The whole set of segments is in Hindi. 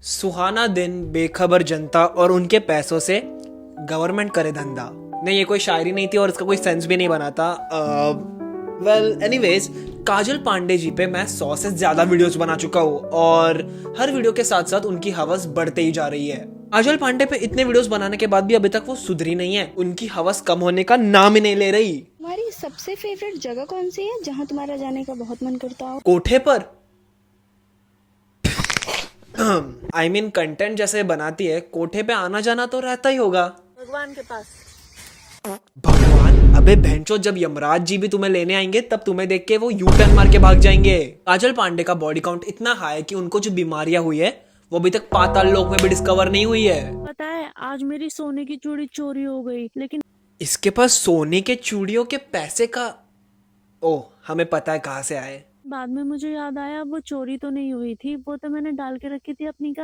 सुहाना दिन, बेखबर जनता और उनके पैसों से गवर्नमेंट करे धंधा। नहीं, ये कोई शायरी नहीं थी और इसका कोई सेंस भी नहीं बना था। वेल एनीवेज, काजल पांडे जी पे मैं 100 से ज्यादा वीडियोस बना चुका हूँ और हर वीडियो के साथ साथ उनकी हवस बढ़ते ही जा रही है। काजल पांडे पे इतने वीडियोस बनाने के बाद भी अभी तक वो सुधरी नहीं है। उनकी हवस कम होने का नाम ही नहीं ले रही। तुम्हारी सबसे फेवरेट जगह कौन सी है जहाँ तुम्हारा जाने का बहुत मन करता हो? कोठे पर। आई मीन कंटेंट जैसे बनाती है, कोठे पे आना जाना तो रहता ही होगा। भगवान के पास। भगवान? अबे भैंचो, जब यमराज जी भी तुम्हें लेने आएंगे तब तुम्हें देख के वो यू टर्न मार के भाग जाएंगे। काजल पांडे का बॉडी काउंट इतना हाई है कि उनको जो बीमारियां हुई है वो अभी तक पाताल लोक में भी डिस्कवर नहीं हुई है। पता है, आज मेरी सोने की चूड़ी चोरी हो गई, लेकिन इसके पास सोने के चूड़ियों के पैसे का, ओह हमें पता है कहाँ से आए। बाद में मुझे याद आया वो चोरी तो नहीं हुई थी, वो तो मैंने डाल के रखी थी अपनी का।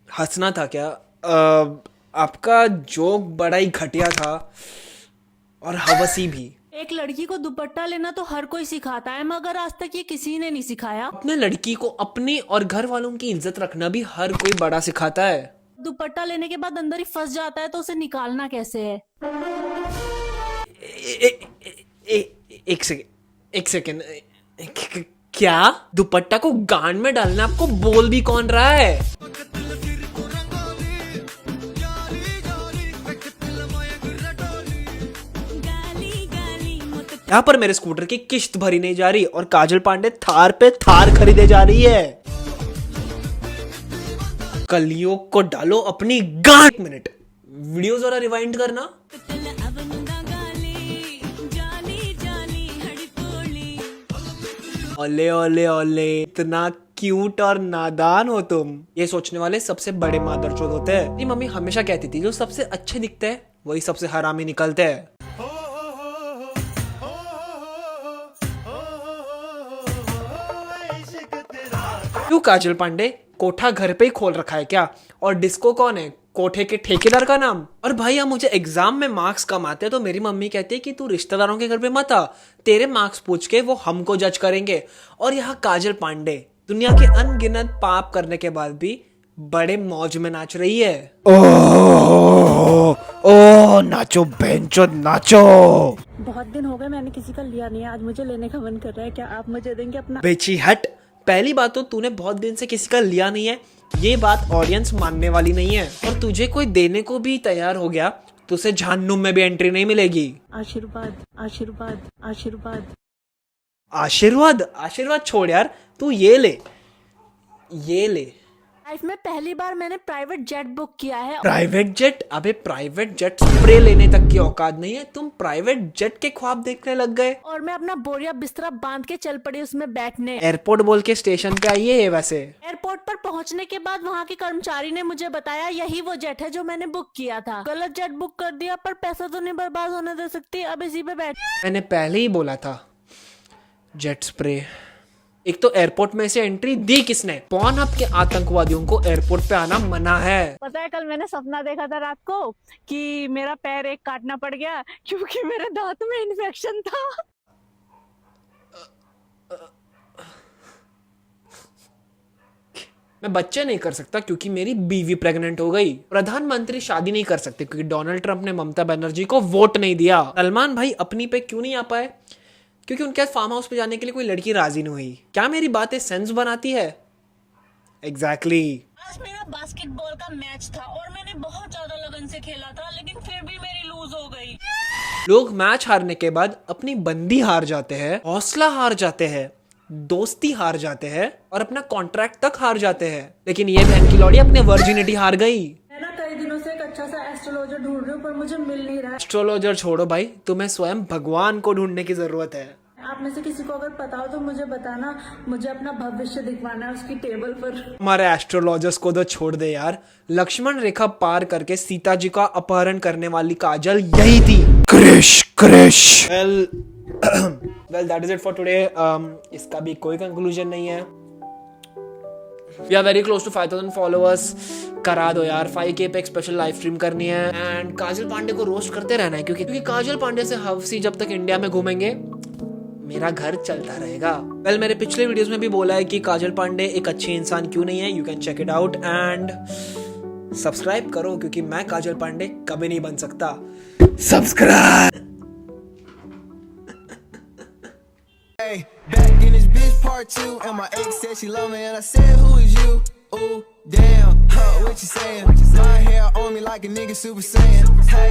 हंसना था क्या? आपका जोक बड़ा ही घटिया था और हवसी भी। एक लड़की को दुपट्टा लेना तो हर कोई सिखाता है, मगर आज तक ये किसी ने नहीं सिखाया। अपने लड़की को अपने और घर वालों की इज्जत रखना भी हर कोई बड़ा सिखाता है। दुपट्टा लेने के बाद अंदर ही फंस जाता है तो उसे निकालना कैसे है? एक सेकेंड। क्या दुपट्टा को गांड में डालना आपको बोल भी कौन रहा है? यहाँ पर मेरे स्कूटर की किश्त भरी नहीं जा रही और काजल पांडे थार पे थार खरीदे जा रही है। कलियोग को डालो अपनी गांड। एक मिनट, वीडियो जरा रिवाइंड करना। ओले ओले ओले, इतना क्यूट और नादान हो तुम। ये सोचने वाले सबसे बड़े मादरचोद होते हैं। मेरी मम्मी हमेशा कहती थी जो सबसे अच्छे दिखते हैं वही सबसे हरामी निकलते हैं। क्यों काजल पांडे, कोठा घर पे ही खोल रखा है क्या? और डिस्को कौन है? कोठे के ठेकेदार का नाम। और भाई अब मुझे एग्जाम में मार्क्स कम आते हैं तो मेरी मम्मी कहती है कि तू रिश्तेदारों के घर पे मत आ, तेरे मार्क्स पूछ के वो हमको जज करेंगे। और यहाँ काजल पांडे दुनिया के अनगिनत पाप करने के बाद भी बड़े मौज में नाच रही है। ओ नाचो बेंचो नाचो। बहुत दिन हो गए मैंने किसी का लिया नहीं है, आज मुझे लेने का मन कर रहा है। क्या आप मुझे देंगे अपना? बेची हट। पहली बात तो तूने बहुत दिन से किसी का लिया नहीं है, ये बात ऑडियंस मानने वाली नहीं है। और तुझे कोई देने को भी तैयार हो गया तो उसे जहन्नुम में भी एंट्री नहीं मिलेगी। आशीर्वाद आशीर्वाद आशीर्वाद। आशीर्वाद? आशीर्वाद छोड़ यार, तू ये ले, ये ले। लाइफ में पहली बार मैंने प्राइवेट जेट बुक किया है। Private jet? अबे प्राइवेट जेट स्प्रे लेने तक की औकात नहीं है, तुम प्राइवेट जेट के ख्वाब देखने लग गए। और मैं अपना बोरिया बिस्तरा बांध के चल पड़ी उसमें बैठने। एयरपोर्ट बोल के स्टेशन पे आई है वैसे। एयरपोर्ट पर पहुंचने के बाद वहां के कर्मचारी ने मुझे बताया यही वो जेट है जो मैंने बुक किया था। गलत जेट बुक कर दिया, पर पैसा तो नहीं बर्बाद होने दे सकती, अब इसी पे बैठ। मैंने पहले ही बोला था जेट स्प्रे। एक तो एयरपोर्ट में से एंट्री दी किसने? पॉर्नहब के आतंकवादियों को एयरपोर्ट पे आना मना है। पता है, कल मैंने सपना देखा था रात को कि मेरा पैर एक काटना पड़ गया क्योंकि मेरे दांत में इन्फेक्शन था। मैं बच्चे नहीं कर सकता क्योंकि मेरी बीवी प्रेग्नेंट हो गई। प्रधानमंत्री शादी नहीं कर सकते क्योंकि डोनाल्ड ट्रंप ने ममता बनर्जी को वोट नहीं दिया। सलमान भाई अपनी पे क्यों नहीं आ पाए? क्योंकि उनके फार्म हाउस पे जाने के लिए कोई लड़की राजी नहीं हुई। क्या मेरी बातें सेंस बनाती है? एग्जैक्टली। आज मेरा बास्केटबॉल का मैच था और मैंने बहुत ज्यादा लगन से खेला था, लेकिन फिर भी मेरी लूज हो गई। लोग मैच हारने के बाद अपनी बंदी हार जाते हैं, हौसला हार जाते हैं, दोस्ती हार जाते हैं और अपना कॉन्ट्रैक्ट तक हार जाते हैं। लेकिन ये बहन की लौड़ी अपने वर्जिनिटी हार गई। मैं ना कई दिनों से एक अच्छा सा एस्ट्रोलॉजर ढूंढ रही हूँ, पर मुझे मिल नहीं रहा। एस्ट्रोलॉजर छोड़ो भाई, तुम्हें स्वयं भगवान को ढूंढने की जरूरत है। आप में से किसी को अगर पता हो तो मुझे बताना, मुझे अपना भविष्य दिखवाना है उसकी टेबल पर। हमारे एस्ट्रोलॉजर्स को तो छोड़ दे यार। लक्ष्मण रेखा पार करके सीता जी का अपहरण करने वाली काजल यही थी। Krish Krish. Well that is it for today. इसका भी कोई कंक्लूजन नहीं है। We are very close to 5000 followers. करा दो यार, 5K पे एक स्पेशल लाइव स्ट्रीम करनी है एंड काजल पांडे को रोस्ट करते रहना है क्योंकि काजल पांडे से हवसी जब तक इंडिया में घूमेंगे मेरा घर चलता रहेगा। वेल मेरे पिछले वीडियोस में भी बोला है कि काजल पांडे एक अच्छी इंसान क्यों नहीं है। You can check it out and subscribe करो, क्योंकि मैं काजल पांडे कभी नहीं बन सकता। Subscribe. Hey, back in this bitch part 2, and my ex said she love me, and I said, who is you? Ooh, damn, huh, what you saying? My hair on me like a nigga Super Saiyan. Hey.